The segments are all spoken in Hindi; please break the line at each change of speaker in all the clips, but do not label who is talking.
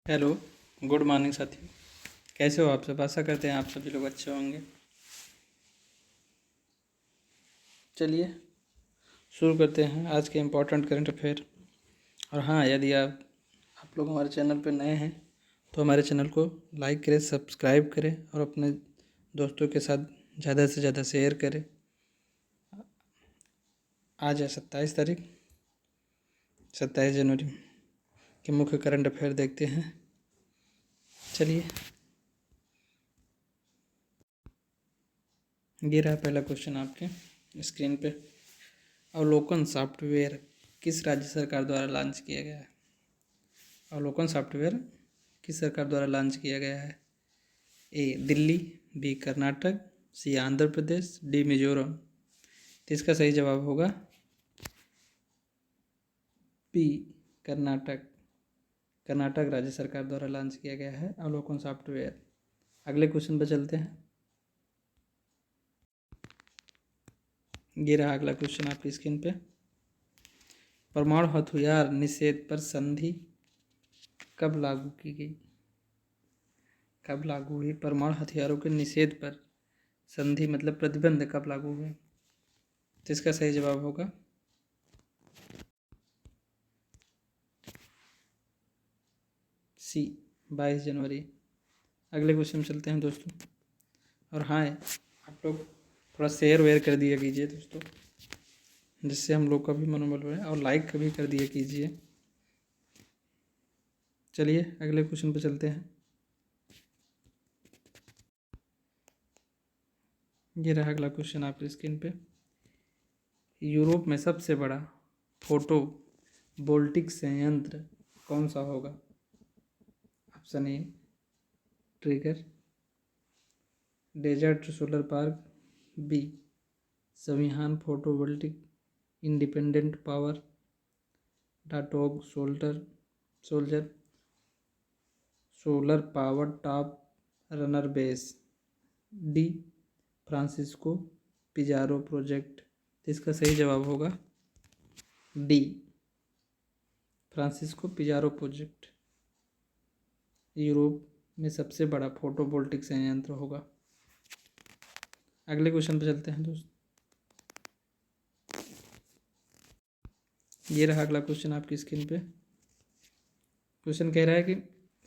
हेलो। गुड मॉर्निंग साथियों। कैसे हो आप सब? आशा करते हैं आप सभी लोग अच्छे होंगे। चलिए शुरू करते हैं आज के इम्पोर्टेंट करंट अफेयर। और हाँ, यदि आप लोग हमारे चैनल पर नए हैं तो हमारे चैनल को लाइक करें, सब्सक्राइब करें और अपने दोस्तों के साथ ज़्यादा से ज़्यादा शेयर करें। आज है 27 तारीख, 27 जनवरी के मुख्य करंट अफेयर देखते हैं। चलिए, ये रहा पहला क्वेश्चन आपके स्क्रीन पे। अवलोकन सॉफ्टवेयर किस राज्य सरकार द्वारा लॉन्च किया गया है? अवलोकन सॉफ्टवेयर किस सरकार द्वारा लॉन्च किया गया है? ए दिल्ली, बी कर्नाटक, सी आंध्र प्रदेश, डी मिजोरम। तो इसका सही जवाब होगा बी कर्नाटक। कर्नाटक राज्य सरकार द्वारा लॉन्च किया गया है अवलोकन सॉफ्टवेयर। अगले क्वेश्चन पर चलते हैं। ये रहा अगला क्वेश्चन आपकी स्क्रीन पे। परमाणु हथियार निषेध पर संधि कब लागू की गई? कब लागू हुई? परमाणु हथियारों के निषेध पर संधि मतलब प्रतिबंध कब लागू हुए? तो इसका सही जवाब होगा सी 22 जनवरी। अगले क्वेश्चन में चलते हैं दोस्तों। और हाँ, आप लोग थोड़ा शेयर वेयर कर दिया कीजिए दोस्तों, जिससे हम लोग का भी मनोबल बढ़े, और लाइक कभी कर दिया कीजिए। चलिए अगले क्वेश्चन पर चलते हैं। ये रहा अगला क्वेश्चन आपकी स्क्रीन पे। यूरोप में सबसे बड़ा फोटो वोल्टिक संयंत्र कौन सा होगा? Option A trigger, desert solar park, B संविहान फोटोवोल्टिक इंडिपेंडेंट पावर, डाटोग soldier solar power top runner base, D Francisco Pizarro project. इसका सही जवाब होगा D Francisco Pizarro project. Europe में सबसे बड़ा फोटोवोल्टिक संयंत्र होगा। अगले क्वेश्चन पर चलते हैं दोस्त। ये रहा अगला क्वेश्चन आपकी स्क्रीन पे। क्वेश्चन कह रहा है कि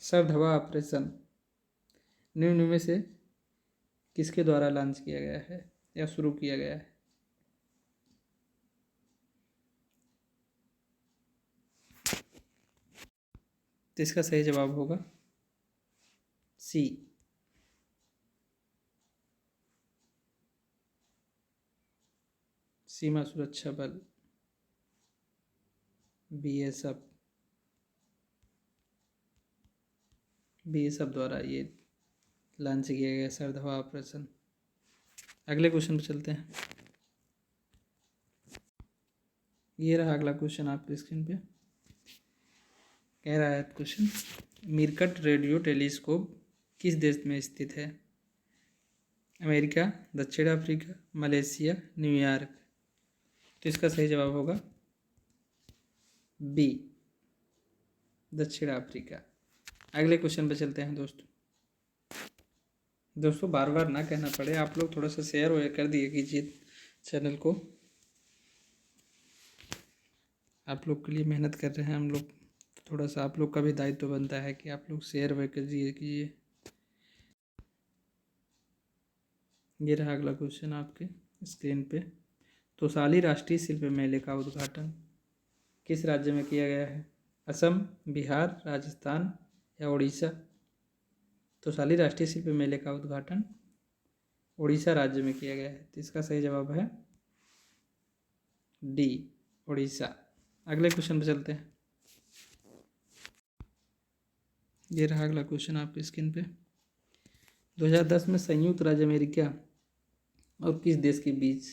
सर्द हवा ऑपरेशन निम्न में से किसके द्वारा लॉन्च किया गया है या शुरू किया गया है? तो इसका सही जवाब होगा सी सीमा सुरक्षा बल, बीएसएफ द्वारा ये लॉन्च किया गया सर्द हवा ऑपरेशन। अगले क्वेश्चन पर चलते हैं। ये रहा अगला क्वेश्चन आपकी स्क्रीन पे। कह रहा है क्वेश्चन, मीरकट रेडियो टेलीस्कोप किस देश में स्थित है? अमेरिका, दक्षिण अफ्रीका, मलेशिया, न्यूयॉर्क। तो इसका सही जवाब होगा बी दक्षिण अफ्रीका। अगले क्वेश्चन पे चलते हैं दोस्तों बार बार ना कहना पड़े, आप लोग थोड़ा सा शेयर वेयर कर दिए कीजिए चैनल को। आप लोग के लिए मेहनत कर रहे हैं हम लोग, थोड़ा सा आप लोग का भी दायित्व बनता है कि आप लोग शेयर वेयर कर दिए कीजिए। ये रहा अगला क्वेश्चन आपके स्क्रीन पे। तोसाली राष्ट्रीय शिल्प मेले का उद्घाटन किस राज्य में किया गया है? असम, बिहार, राजस्थान या उड़ीसा। तोसाली राष्ट्रीय शिल्प मेले का उद्घाटन उड़ीसा राज्य में किया गया है। तो इसका सही जवाब है डी उड़ीसा। अगले क्वेश्चन पर चलते हैं। ये रहा अगला क्वेश्चन आपकी स्क्रीन पे। 2010 में संयुक्त राज्य अमेरिका और किस देश के बीच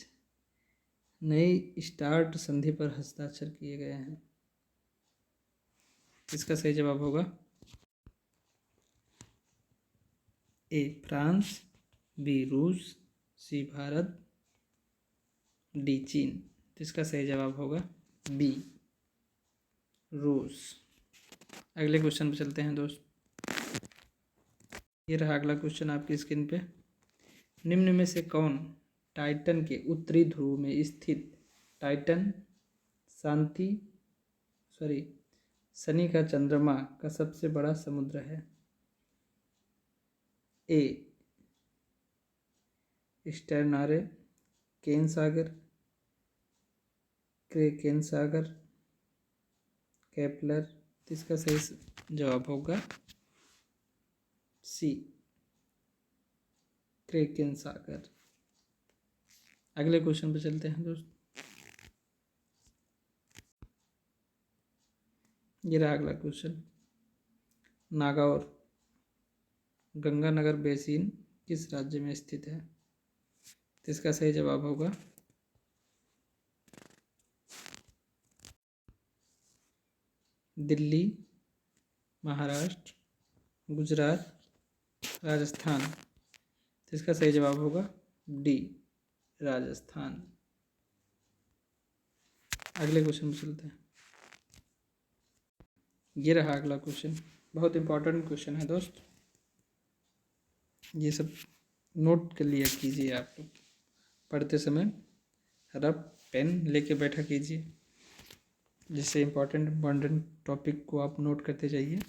नई स्टार्ट संधि पर हस्ताक्षर किए गए हैं? इसका सही जवाब होगा ए फ्रांस, बी रूस, सी भारत, डी चीन। तो इसका सही जवाब होगा बी रूस। अगले क्वेश्चन पर चलते हैं दोस्त। ये रहा अगला क्वेश्चन आपकी स्क्रीन पे। निम्न में से कौन टाइटन के उत्तरी ध्रुव में स्थित टाइटन शांति शनि का चंद्रमा का सबसे बड़ा समुद्र है? ए स्टेरनारे, केन सागर, क्रेकेन सागर, केपलर। तो इसका सही जवाब होगा सी क्रेकेन सागर। अगले क्वेश्चन पे चलते हैं दोस्त। ये रहा अगला क्वेश्चन। नागौर गंगानगर बेसिन किस राज्य में स्थित है? तो इसका सही जवाब होगा दिल्ली, महाराष्ट्र, गुजरात, राजस्थान। तो इसका सही जवाब होगा डी राजस्थान। अगले क्वेश्चन पे चलते हैं। ये रहा अगला क्वेश्चन, बहुत इंपॉर्टेंट क्वेश्चन है दोस्त। ये सब नोट कर लिया कीजिए, आप लोग पढ़ते समय रफ पेन लेके बैठा कीजिए, जिससे इम्पॉर्टेंट टॉपिक को आप नोट करते जाइए।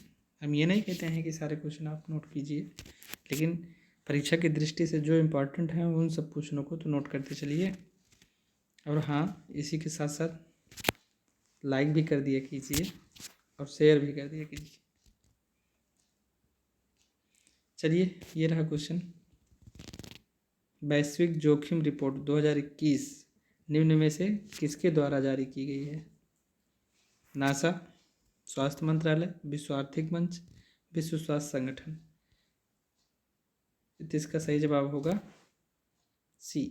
हम ये नहीं कहते हैं कि सारे क्वेश्चन आप नोट कीजिए, लेकिन परीक्षा की दृष्टि से जो इम्पोर्टेंट हैं उन सब क्वेश्चनों को तो नोट करते चलिए। और हाँ, इसी के साथ साथ लाइक भी कर दिया कीजिए और शेयर भी कर दिया कीजिए। चलिए, ये रहा क्वेश्चन। वैश्विक जोखिम रिपोर्ट 2021 निम्न में से किसके द्वारा जारी की गई है? नासा, स्वास्थ्य मंत्रालय, विश्व आर्थिक मंच, विश्व स्वास्थ्य संगठन। इसका सही जवाब होगा सी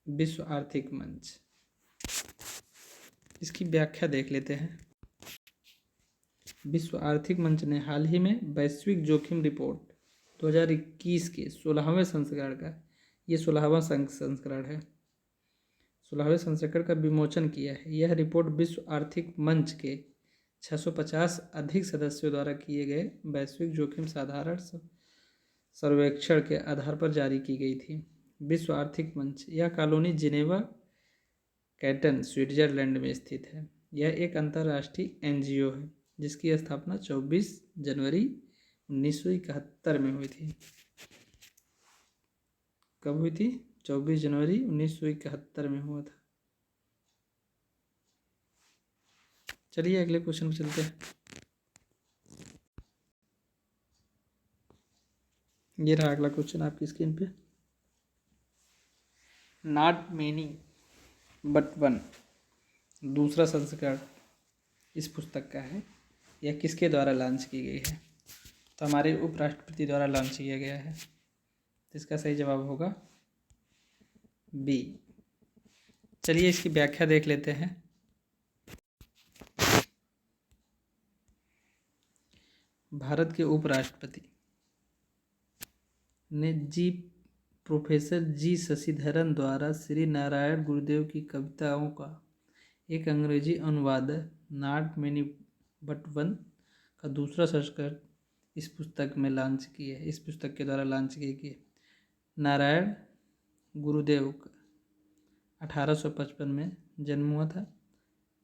विश्व आर्थिक मंच। इसकी व्याख्या देख लेते हैं। विश्व आर्थिक मंच ने हाल ही में वैश्विक जोखिम रिपोर्ट 2021 के 16वें संस्करण का, ये 16वां संस्करण है, 16वें संस्करण का विमोचन किया है। यह रिपोर्ट विश्व आर्थिक मंच के 650 अधिक सदस्यों द्वारा किए गए वैश्विक जोखिम साधारण सर्वेक्षण के आधार पर जारी की गई थी। विश्व आर्थिक मंच यह कॉलोनी जिनेवा कैटन स्विट्जरलैंड में स्थित है। यह एक अंतर्राष्ट्रीय एनजीओ है जिसकी स्थापना 24 जनवरी 1971 में हुई थी। कब हुई थी? 24 जनवरी 1971 में हुआ था। चलिए अगले क्वेश्चन पर चलते हैं। ये रहा अगला क्वेश्चन आपकी स्क्रीन पे। नॉट मेनी बट वन दूसरा संस्करण इस पुस्तक का है। यह किसके द्वारा लॉन्च की गई है? तो हमारे उपराष्ट्रपति द्वारा लॉन्च किया गया है। तो इसका सही जवाब होगा बी। चलिए इसकी व्याख्या देख लेते हैं। भारत के उपराष्ट्रपति ने प्रोफेसर जी शशिधरन द्वारा श्री नारायण गुरुदेव की कविताओं का एक अंग्रेजी अनुवाद नॉट मेनी बट वन का दूसरा संस्करण इस पुस्तक में लॉन्च किया है। इस पुस्तक के द्वारा लॉन्च किए गए। नारायण गुरुदेव का 1855 में जन्म हुआ था।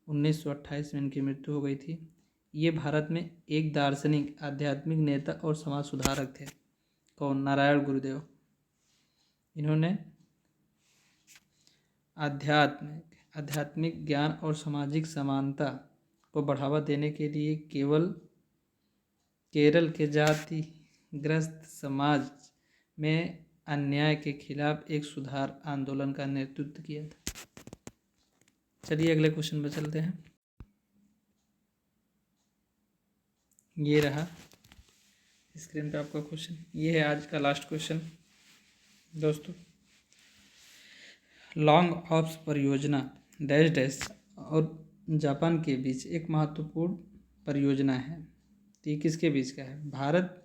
1928 में इनकी मृत्यु हो गई थी। ये भारत में एक दार्शनिक, आध्यात्मिक नेता और समाज सुधारक थे। कौन? नारायण गुरुदेव। इन्होंने आध्यात्मिक ज्ञान और सामाजिक समानता को बढ़ावा देने के लिए केरल के जातिग्रस्त समाज में अन्याय के खिलाफ एक सुधार आंदोलन का नेतृत्व किया था। चलिए अगले क्वेश्चन पर चलते हैं। ये रहा स्क्रीन पे आपका क्वेश्चन। ये है आज का लास्ट क्वेश्चन दोस्तों। लॉन्ग ऑप्स परियोजना डैश डैश और जापान के बीच एक महत्वपूर्ण परियोजना है। तो ये किसके बीच का है? भारत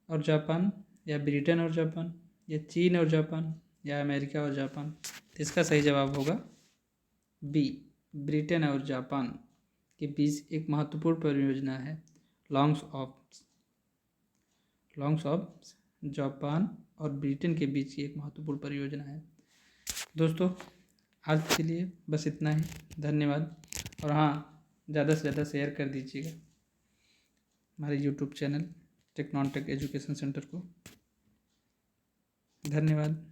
और जापान, या ब्रिटेन और जापान, या चीन और जापान, या अमेरिका और जापान। तो इसका सही जवाब होगा बी ब्रिटेन और जापान के बीच एक महत्वपूर्ण परियोजना है लॉन्ग्स ऑफ जापान और ब्रिटेन के बीच की एक महत्वपूर्ण परियोजना है। दोस्तों आज के लिए बस इतना ही, धन्यवाद। और हाँ, ज़्यादा से ज़्यादा शेयर कर दीजिएगा हमारे YouTube channel Technon tech education centre को। धन्यवाद।